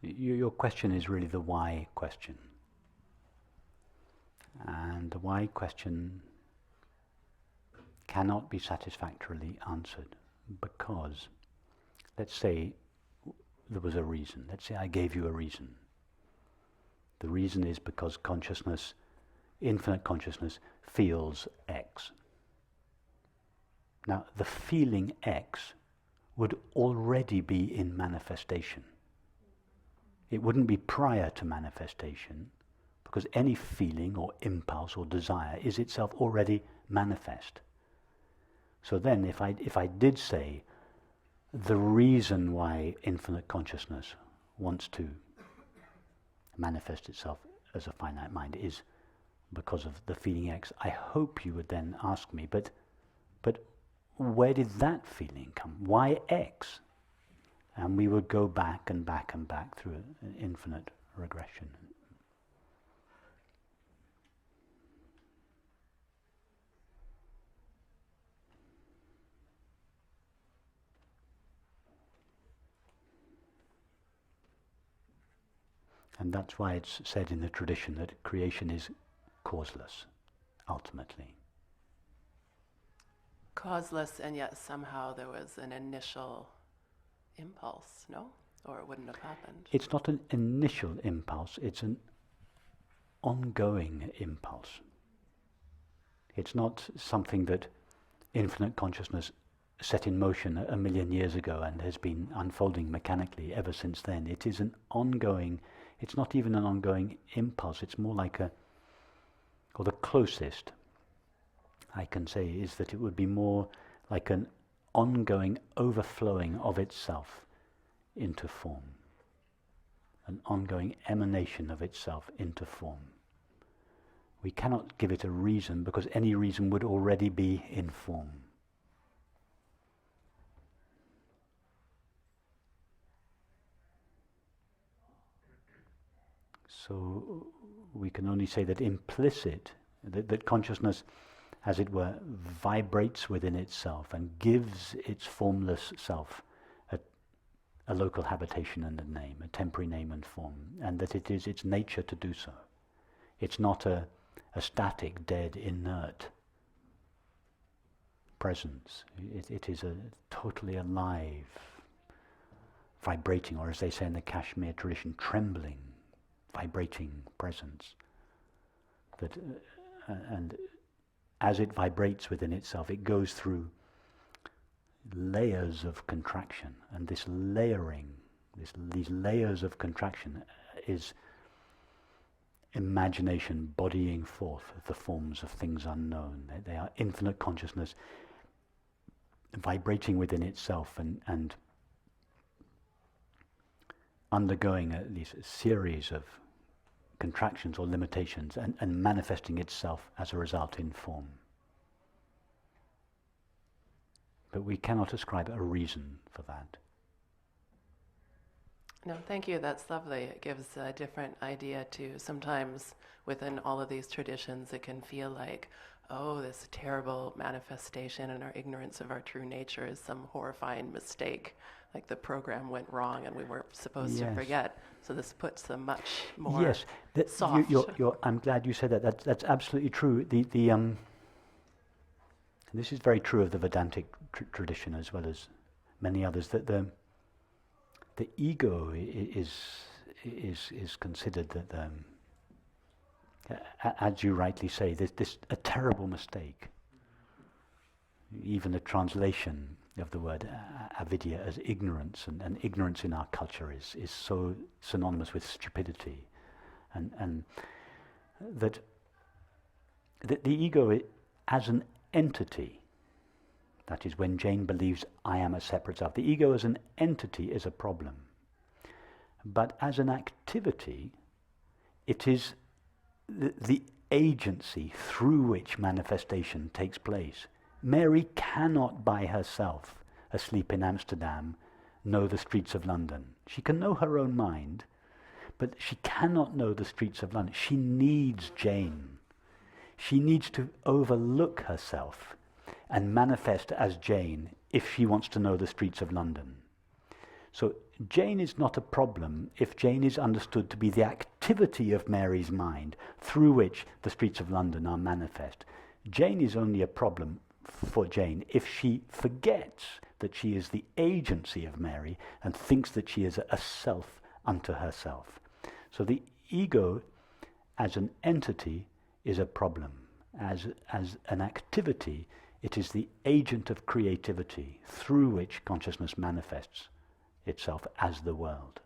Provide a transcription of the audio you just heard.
Your question is really the why question. And the why question cannot be satisfactorily answered because, let's say there was a reason. Let's say I gave you a reason. The reason is because consciousness, infinite consciousness, feels X. Now, the feeling X would already be in manifestation. It wouldn't be prior to manifestation, because any feeling or impulse or desire is itself already manifest. So then if I did say the reason why infinite consciousness wants to manifest itself as a finite mind is because of the feeling X, I hope you would then ask me, but where did that feeling come? Why X? And we would go back and back and back through an infinite regression. And that's why it's said in the tradition that creation is causeless, ultimately. Causeless, and yet somehow there was an initial impulse, no? Or it wouldn't have happened. It's not an initial impulse, it's an ongoing impulse. It's not something that infinite consciousness set in motion a million years ago and has been unfolding mechanically ever since then. It is an ongoing, it's not even an ongoing impulse, it's more like or the closest I can say is that it would be more like an ongoing overflowing of itself into form. An ongoing emanation of itself into form. We cannot give it a reason because any reason would already be in form. So we can only say that implicit, that consciousness, as it were, vibrates within itself and gives its formless self a local habitation and a name, a temporary name and form, and that it is its nature to do so. It's not a static, dead, inert presence. It is a totally alive, vibrating, or as they say in the Kashmir tradition, trembling, vibrating presence. That and as it vibrates within itself, it goes through layers of contraction, and this layering, these layers of contraction is imagination bodying forth the forms of things unknown. They are infinite consciousness vibrating within itself and undergoing these series of contractions or limitations and manifesting itself as a result in form. But we cannot ascribe a reason for that. No, thank you. That's lovely. It gives a different idea too. Sometimes within all of these traditions, it can feel like, oh, this terrible manifestation and our ignorance of our true nature is some horrifying mistake. Like the program went wrong and we weren't supposed to forget. So this puts them much more soft. I'm glad you said that. That's absolutely true. And this is very true of the Vedantic tradition as well as many others, that the ego is considered that, as you rightly say, this a terrible mistake. Even the translation of the word avidya as ignorance, and ignorance in our culture is so synonymous with stupidity, and that the ego as an entity, that is when Jane believes I am a separate self, the ego as an entity is a problem. But as an activity, it is the agency through which manifestation takes place. Mary cannot by herself, asleep in Amsterdam, know the streets of London. She can know her own mind, but she cannot know the streets of London. She needs Jane. She needs to overlook herself and manifest as Jane if she wants to know the streets of London. So Jane is not a problem if Jane is understood to be the activity of Mary's mind through which the streets of London are manifest. Jane is only a problem for Jane if she forgets that she is the agency of Mary and thinks that she is a self unto herself. So the ego as an entity is a problem. As an activity, it is the agent of creativity through which consciousness manifests itself as the world.